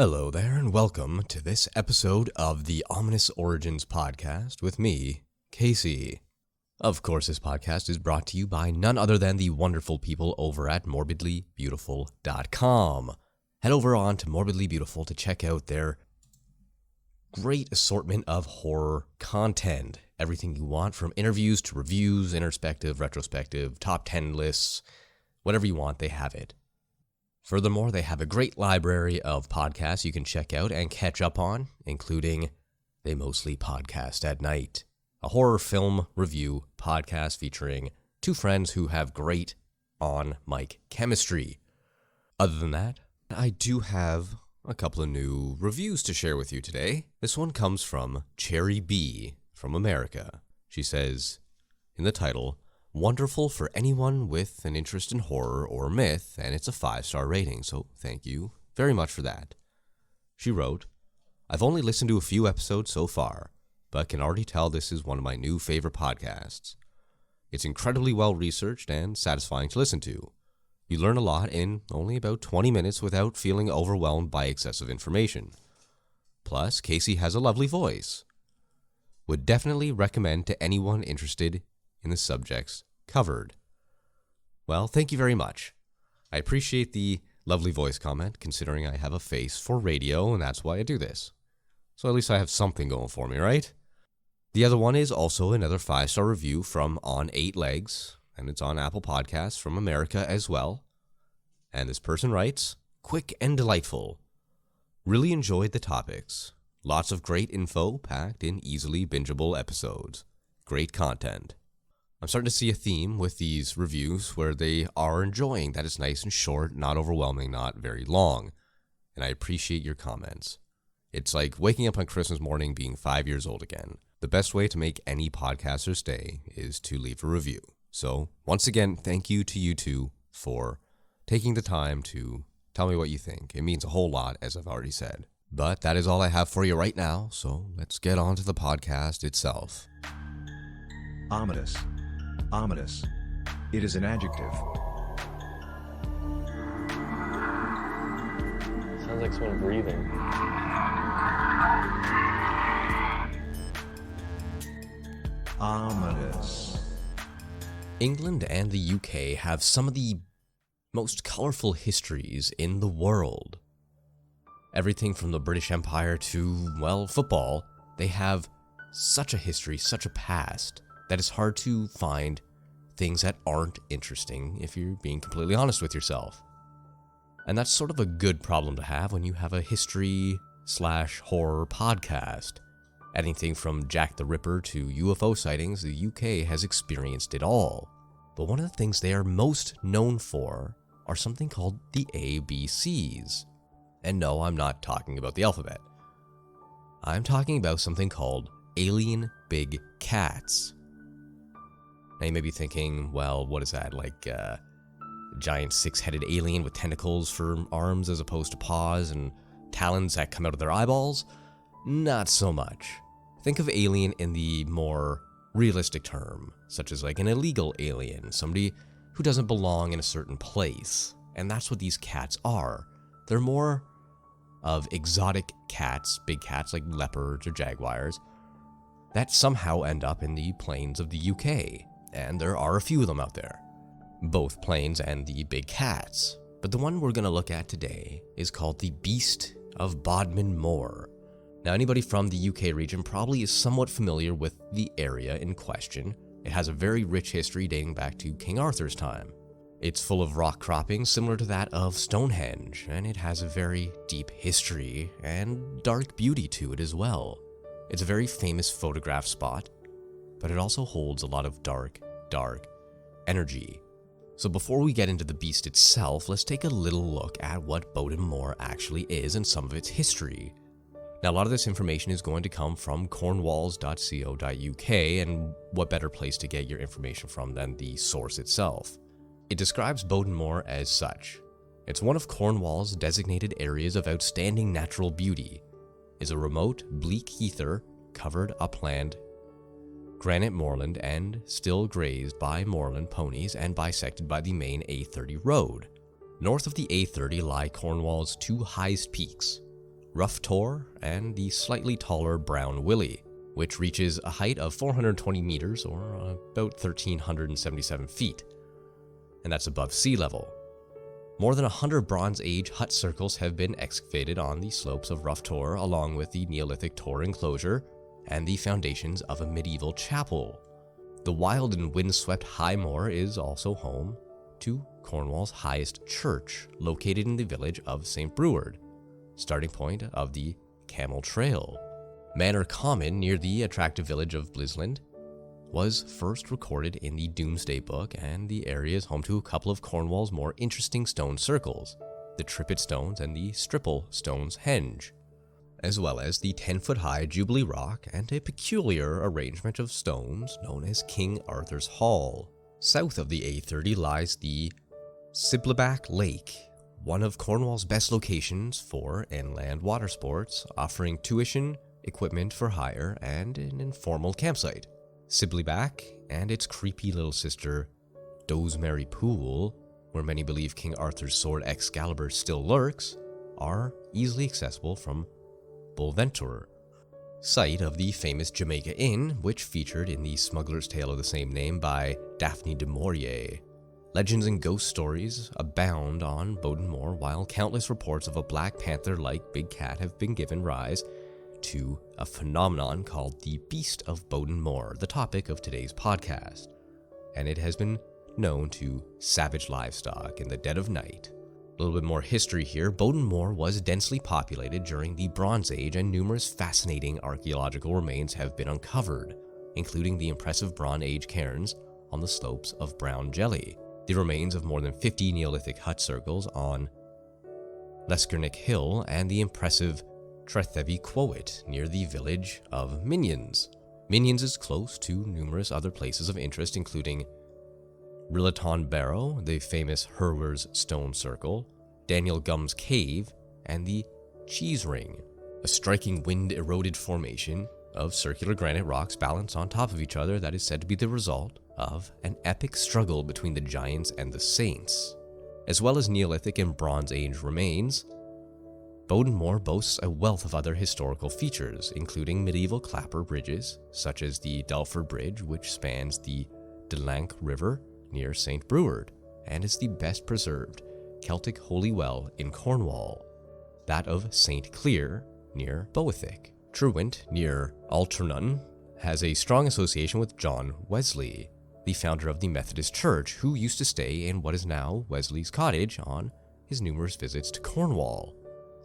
Hello there, and welcome to this episode of the Ominous Origins podcast with me, Casey. Of course, this podcast is brought to you by none other than the wonderful people over at morbidlybeautiful.com. Head over on to Morbidly Beautiful to check out their great assortment of horror content. Everything you want, from interviews to reviews, introspective, retrospective, top 10 lists, whatever you want, they have it. Furthermore, they have a great library of podcasts you can check out and catch up on, including They Mostly Podcast at Night, a horror film review podcast featuring two friends who have great on-mic chemistry. Other than that, I do have a couple of new reviews to share with you today. This one comes from Cherry B from America. She says, in the title, "Wonderful for anyone with an interest in horror or myth," and it's a 5-star rating, so thank you very much for that. She wrote, "I've only listened to a few episodes so far, but can already tell this is one of my new favorite podcasts. It's incredibly well researched and satisfying to listen to. You learn a lot in only about 20 minutes without feeling overwhelmed by excessive information. Plus, Casey has a lovely voice. Would definitely recommend to anyone interested in the subjects covered." Well, thank you very much. I appreciate the lovely voice comment, considering I have a face for radio, and that's why I do this. So at least I have something going for me, right? The other one is also another 5-star review from On 8 Legs, and it's on Apple Podcasts from America as well. And this person writes, "Quick and delightful. Really enjoyed the topics. Lots of great info packed in easily bingeable episodes. Great content." I'm starting to see a theme with these reviews where they are enjoying that it's nice and short, not overwhelming, not very long. And I appreciate your comments. It's like waking up on Christmas morning being 5 years old again. The best way to make any podcaster's day is to leave a review. So once again, thank you to you two for taking the time to tell me what you think. It means a whole lot, as I've already said. But that is all I have for you right now, so let's get on to the podcast itself. Ominous. Ominous. It is an adjective. Sounds like someone breathing. Ominous. England and the UK have some of the most colorful histories in the world. Everything from the British Empire to, well, football. They have such a history, such a past, that it's hard to find things that aren't interesting if you're being completely honest with yourself. And that's sort of a good problem to have when you have a history/horror podcast. Anything from Jack the Ripper to UFO sightings, the UK has experienced it all. But one of the things they are most known for are something called the ABCs. And no, I'm not talking about the alphabet. I'm talking about something called alien big cats. Now you may be thinking, well, what is that, like a giant 6-headed alien with tentacles for arms as opposed to paws and talons that come out of their eyeballs? Not so much. Think of alien in the more realistic term, such as like an illegal alien, somebody who doesn't belong in a certain place. And that's what these cats are. They're more of exotic cats, big cats like leopards or jaguars, that somehow end up in the plains of the UK. And there are a few of them out there, both plains and the big cats. But the one we're going to look at today is called the Beast of Bodmin Moor. Now, anybody from the UK region probably is somewhat familiar with the area in question. It has a very rich history dating back to King Arthur's time. It's full of rock croppings similar to that of Stonehenge, and it has a very deep history and dark beauty to it as well. It's a very famous photograph spot, but it also holds a lot of dark energy. So before we get into the beast itself, let's take a little look at what Bodmin Moor actually is and some of its history. Now, a lot of this information is going to come from cornwalls.co.uk, and what better place to get your information from than the source itself. It describes Bodmin Moor as such. It's one of Cornwall's designated areas of outstanding natural beauty, is a remote, bleak heather, covered upland, granite moorland, and still grazed by moorland ponies and bisected by the main A30 road. North of the A30 lie Cornwall's two highest peaks, rough tor, and the slightly taller brown willy, which reaches a height of 420 meters or about 1,377 feet, and that's above sea level. More than 100 Bronze Age hut circles have been excavated on the slopes of Rough Tor, along with the Neolithic Tor enclosure and the foundations of a medieval chapel. The wild and windswept High Moor is also home to Cornwall's highest church, located in the village of St. Breward, starting point of the Camel Trail. Manor Common, near the attractive village of Blisland, was first recorded in the Domesday Book, and the area is home to a couple of Cornwall's more interesting stone circles, the Trippet Stones and the Stripple Stones Henge, as well as the 10-foot-high Jubilee Rock and a peculiar arrangement of stones known as King Arthur's Hall. South of the A30 lies the Sibleback Lake, one of Cornwall's best locations for inland water sports, offering tuition, equipment for hire, and an informal campsite. Sibleback and its creepy little sister, Doesmerry Pool, where many believe King Arthur's sword Excalibur still lurks, are easily accessible from Bolventor, site of the famous Jamaica Inn, which featured in the Smuggler's Tale of the same name by Daphne du Maurier. Legends and ghost stories abound on Bodmin Moor, while countless reports of a Black Panther-like big cat have been given rise to a phenomenon called the Beast of Bodmin Moor, the topic of today's podcast, and it has been known to savage livestock in the dead of night. A little bit more history here. Bodmin Moor was densely populated during the Bronze Age, and numerous fascinating archaeological remains have been uncovered, including the impressive Bronze Age cairns on the slopes of Brown Jelly, the remains of more than 50 Neolithic hut circles on Leskernick Hill, and the impressive Trethevi Quoit near the village of Minions. Minions is close to numerous other places of interest, including Rillaton Barrow, the famous Herwer's Stone Circle, Daniel Gum's Cave, and the Cheese Ring, a striking wind-eroded formation of circular granite rocks balanced on top of each other that is said to be the result of an epic struggle between the giants and the saints. As well as Neolithic and Bronze Age remains, Bodmin Moor boasts a wealth of other historical features, including medieval clapper bridges, such as the Dulford Bridge, which spans the Delank River near St. Breward, and is the best preserved Celtic holy well in Cornwall, that of St. Clear near Boethick. Trewint near Alternun has a strong association with John Wesley, the founder of the Methodist Church, who used to stay in what is now Wesley's Cottage on his numerous visits to Cornwall.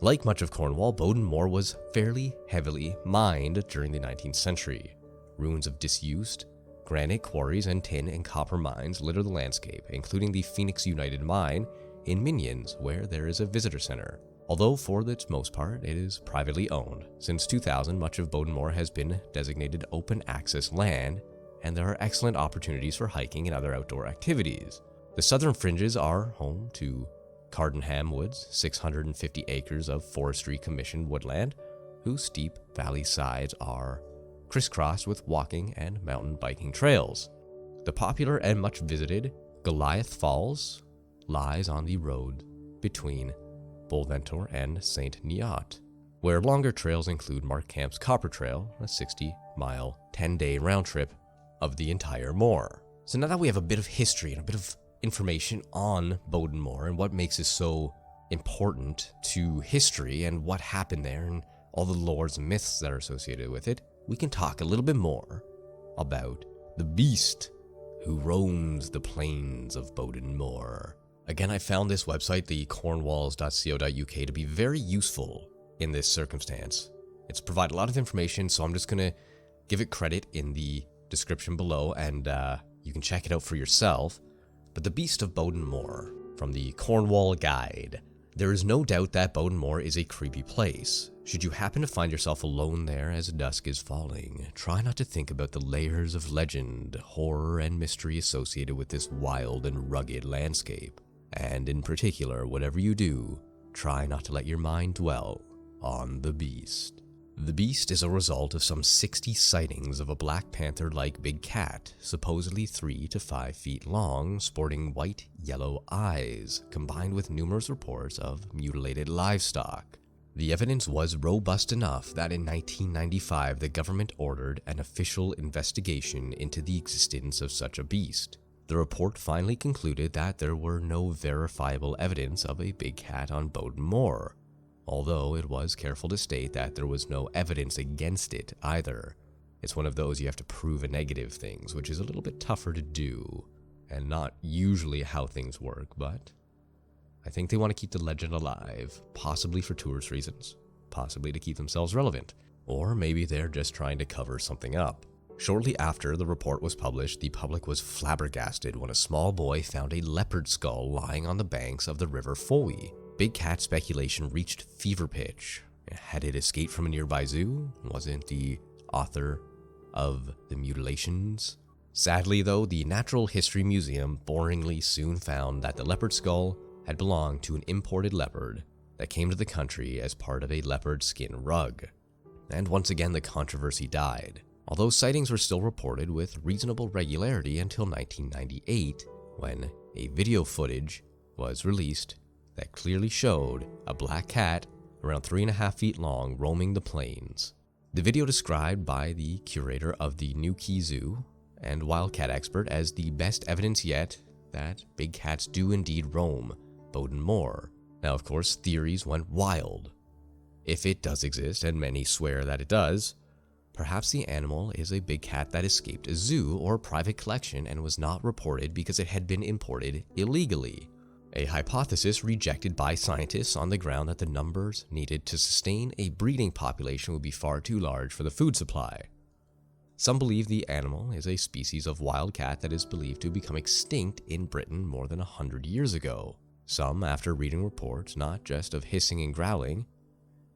Like much of Cornwall, Bodmin Moor was fairly heavily mined during the 19th century. Ruins of disused granite quarries and tin and copper mines litter the landscape, including the Phoenix United Mine in Minions, where there is a visitor center. Although for its most part it is privately owned. Since 2000, much of Bodmin Moor has been designated open access land, and there are excellent opportunities for hiking and other outdoor activities. The southern fringes are home to Cardenham Woods, 650 acres of forestry commissioned woodland, whose steep valley sides are crisscrossed with walking and mountain biking trails. The popular and much visited Goliath Falls lies on the road between Bolventor and St. Neot, where longer trails include Mark Camp's Copper Trail, a 60-mile, 10-day round trip of the entire moor. So now that we have a bit of history and a bit of information on Bodmin Moor and what makes it so important to history and what happened there and all the lores and myths that are associated with it, we can talk a little bit more about the beast who roams the plains of Bodmin Moor. Again, I found this website, the cornwalls.co.uk, to be very useful in this circumstance. It's provided a lot of information, so I'm just going to give it credit in the description below, and you can check it out for yourself. But the Beast of Bodmin Moor, from the Cornwall Guide. There is no doubt that Bodmin Moor is a creepy place. Should you happen to find yourself alone there as dusk is falling, try not to think about the layers of legend, horror, and mystery associated with this wild and rugged landscape. And in particular, whatever you do, try not to let your mind dwell on the Beast. The Beast is a result of some 60 sightings of a Black Panther-like big cat, supposedly 3 to 5 feet long, sporting white-yellow eyes, combined with numerous reports of mutilated livestock. The evidence was robust enough that in 1995 the government ordered an official investigation into the existence of such a beast. The report finally concluded that there were no verifiable evidence of a big cat on Bodmin Moor, although it was careful to state that there was no evidence against it either. It's one of those you have to prove a negative things, which is a little bit tougher to do, and not usually how things work, but I think they want to keep the legend alive, possibly for tourist reasons, possibly to keep themselves relevant, or maybe they're just trying to cover something up. Shortly after the report was published, the public was flabbergasted when a small boy found a leopard skull lying on the banks of the River Fowey. Big cat speculation reached fever pitch. Had it escaped from a nearby zoo? Wasn't the author of the mutilations? Sadly though, the Natural History Museum boringly soon found that the leopard skull had belonged to an imported leopard that came to the country as part of a leopard skin rug. And once again the controversy died, although sightings were still reported with reasonable regularity until 1998, when a video footage was released that clearly showed a black cat around 3.5 feet long roaming the plains. The video described by the curator of the Newquay Zoo and wildcat expert as the best evidence yet that big cats do indeed roam Bodmin Moor. Now, of course, theories went wild. If it does exist, and many swear that it does, perhaps the animal is a big cat that escaped a zoo or private collection and was not reported because it had been imported illegally. A hypothesis rejected by scientists on the ground that the numbers needed to sustain a breeding population would be far too large for the food supply. Some believe the animal is a species of wild cat that is believed to have become extinct in Britain more than 100 years ago. Some, after reading reports not just of hissing and growling,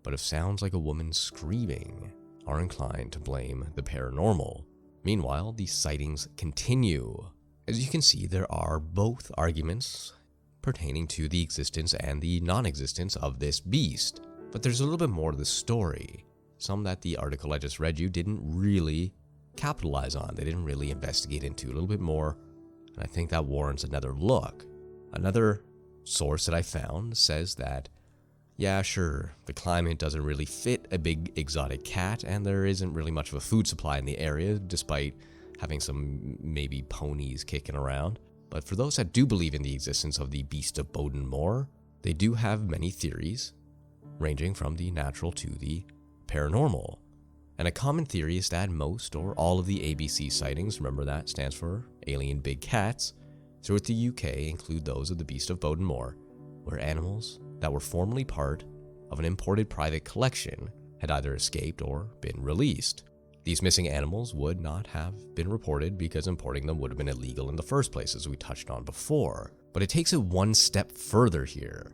but of sounds like a woman screaming, are inclined to blame the paranormal. Meanwhile, the sightings continue. As you can see, there are both arguments pertaining to the existence and the non-existence of this beast, but there's a little bit more to the story. Some that the article I just read you didn't really capitalize on. They didn't really investigate into a little bit more, and I think that warrants another look. Another source that I found says that, yeah, sure, the climate doesn't really fit a big exotic cat, and there isn't really much of a food supply in the area, despite having some maybe ponies kicking around. But for those that do believe in the existence of the beast of Bodmin Moor, they do have many theories, ranging from the natural to the paranormal. And a common theory is that most or all of the ABC sightings, remember that stands for alien big cats, throughout the UK include those of the beast of Bodmin Moor, where animals that were formerly part of an imported private collection had either escaped or been released. These missing animals would not have been reported because importing them would have been illegal in the first place, as we touched on before. But it takes it one step further here.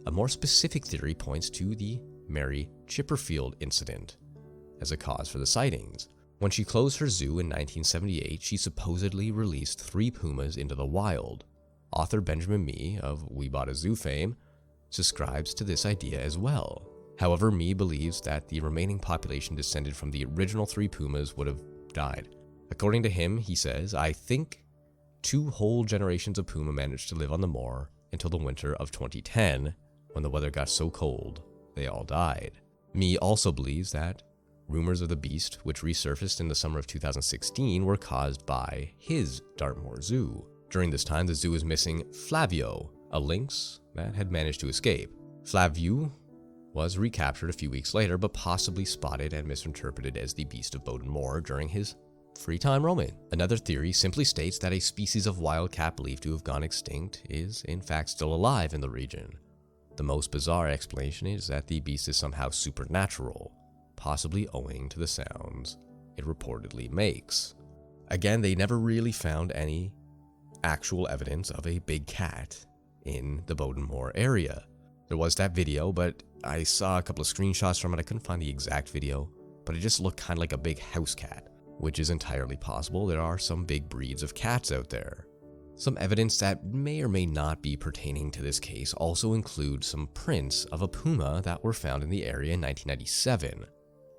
A more specific theory points to the Mary Chipperfield incident as a cause for the sightings. When she closed her zoo in 1978, she supposedly released 3 pumas into the wild. Author Benjamin Mee of We Bought a Zoo fame subscribes to this idea as well. However, Mee believes that the remaining population descended from the original 3 pumas would have died. According to him, he says, I think 2 whole generations of puma managed to live on the moor until the winter of 2010, when the weather got so cold, they all died. Mee also believes that rumors of the beast, which resurfaced in the summer of 2016, were caused by his Dartmoor Zoo. During this time, the zoo was missing Flavio, a lynx that had managed to escape. Flavio was recaptured a few weeks later, but possibly spotted and misinterpreted as the beast of Bodmin Moor during his free time roaming. Another theory simply states that a species of wild cat believed to have gone extinct is in fact still alive in the region. The most bizarre explanation is that the beast is somehow supernatural, possibly owing to the sounds it reportedly makes. Again, they never really found any actual evidence of a big cat in the Bodmin Moor area. There was that video, but I saw a couple of screenshots from it. I couldn't find the exact video, but it just looked kind of like a big house cat, which is entirely possible. There are some big breeds of cats out there. Some evidence that may or may not be pertaining to this case also include some prints of a puma that were found in the area in 1997.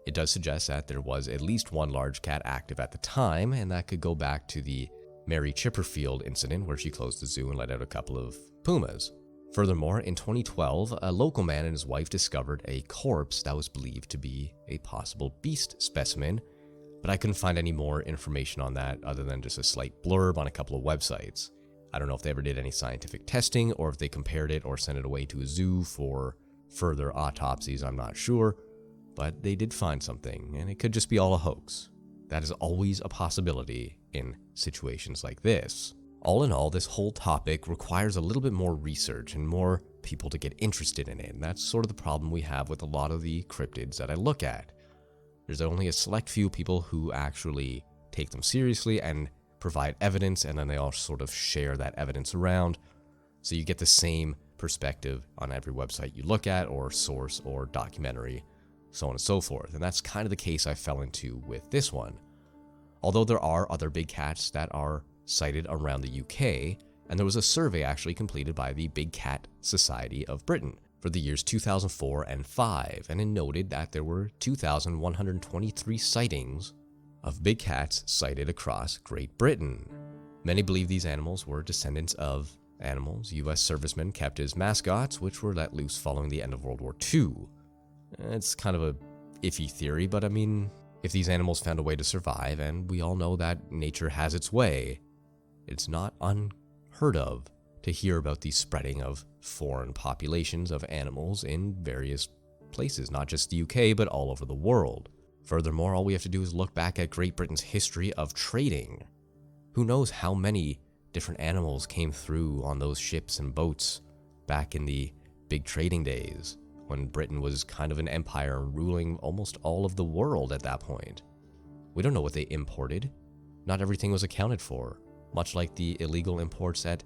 It does suggest that there was at least one large cat active at the time, and that could go back to the Mary Chipperfield incident where she closed the zoo and let out a couple of pumas. Furthermore, in 2012, a local man and his wife discovered a corpse that was believed to be a possible beast specimen, but I couldn't find any more information on that other than just a slight blurb on a couple of websites. I don't know if they ever did any scientific testing or if they compared it or sent it away to a zoo for further autopsies, I'm not sure, but they did find something, and it could just be all a hoax. That is always a possibility in situations like this. All in all, this whole topic requires a little bit more research and more people to get interested in it, and that's sort of the problem we have with a lot of the cryptids that I look at. There's only a select few people who actually take them seriously and provide evidence, and then they all sort of share that evidence around, so you get the same perspective on every website you look at, or source, or documentary, so on and so forth. And that's kind of the case I fell into with this one. Although there are other big cats that are sighted around the UK, and there was a survey actually completed by the Big Cat Society of Britain for the years 2004 and 5, and it noted that there were 2,123 sightings of big cats sighted across Great Britain. Many believe these animals were descendants of animals US servicemen kept as mascots, which were let loose following the end of World War II. It's kind of a iffy theory, but I mean, if these animals found a way to survive, and we all know that nature has its way, it's not unheard of to hear about the spreading of foreign populations of animals in various places, not just the UK, but all over the world. Furthermore, all we have to do is look back at Great Britain's history of trading. Who knows how many different animals came through on those ships and boats back in the big trading days, when Britain was kind of an empire ruling almost all of the world at that point. We don't know what they imported. Not everything was accounted for, much like the illegal imports that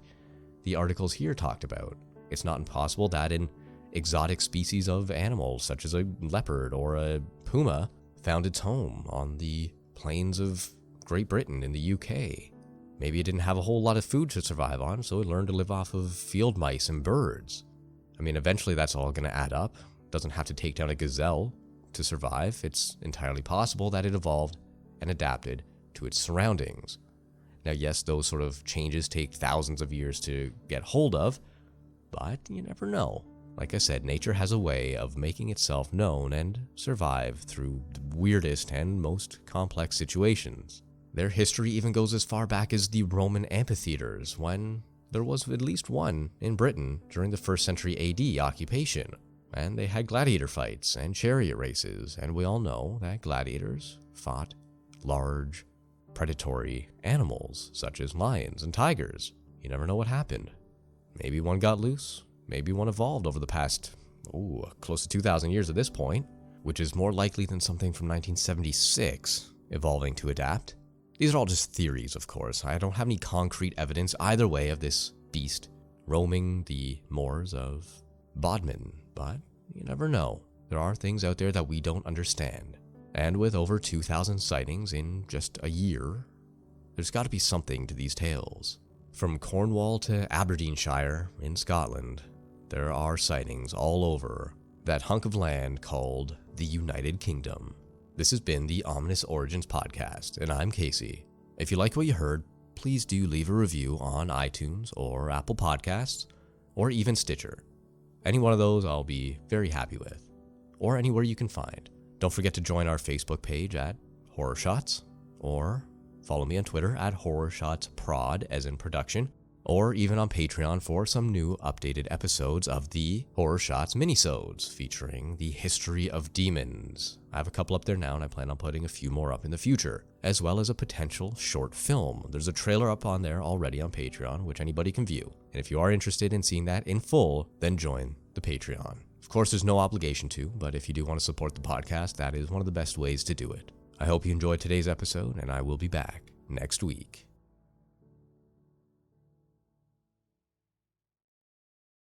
the articles here talked about. It's not impossible that an exotic species of animal, such as a leopard or a puma, found its home on the plains of Great Britain in the UK. Maybe it didn't have a whole lot of food to survive on, so it learned to live off of field mice and birds. I mean, eventually that's all going to add up. It doesn't have to take down a gazelle to survive. It's entirely possible that it evolved and adapted to its surroundings. Now, yes, those sort of changes take thousands of years to get hold of, but you never know. Like I said, nature has a way of making itself known and survive through the weirdest and most complex situations. Their history even goes as far back as the Roman amphitheaters, when there was at least one in Britain during the 1st century AD occupation, and they had gladiator fights and chariot races, and we all know that gladiators fought large, predatory animals such as lions and tigers. You never know what happened. Maybe one got loose, maybe one evolved over the past, close to 2,000 years at this point, which is more likely than something from 1976 evolving to adapt. These are all just theories, of course. I don't have any concrete evidence either way of this beast roaming the moors of Bodmin, but you never know. There are things out there that we don't understand. And with over 2,000 sightings in just a year, there's got to be something to these tales. From Cornwall to Aberdeenshire in Scotland, there are sightings all over that hunk of land called the United Kingdom. This has been the Ominous Origins Podcast, and I'm Casey. If you like what you heard, please do leave a review on iTunes or Apple Podcasts, or even Stitcher. Any one of those I'll be very happy with, or anywhere you can find. Don't forget to join our Facebook page at Horror Shots, or follow me on Twitter at HorrorShotsProd, as in production, or even on Patreon for some new updated episodes of the Horror Shots minisodes featuring the history of demons. I have a couple up there now, and I plan on putting a few more up in the future, as well as a potential short film. There's a trailer up on there already on Patreon, which anybody can view. And if you are interested in seeing that in full, then join the Patreon. Of course, there's no obligation to, but if you do want to support the podcast, that is one of the best ways to do it. I hope you enjoyed today's episode, and I will be back next week.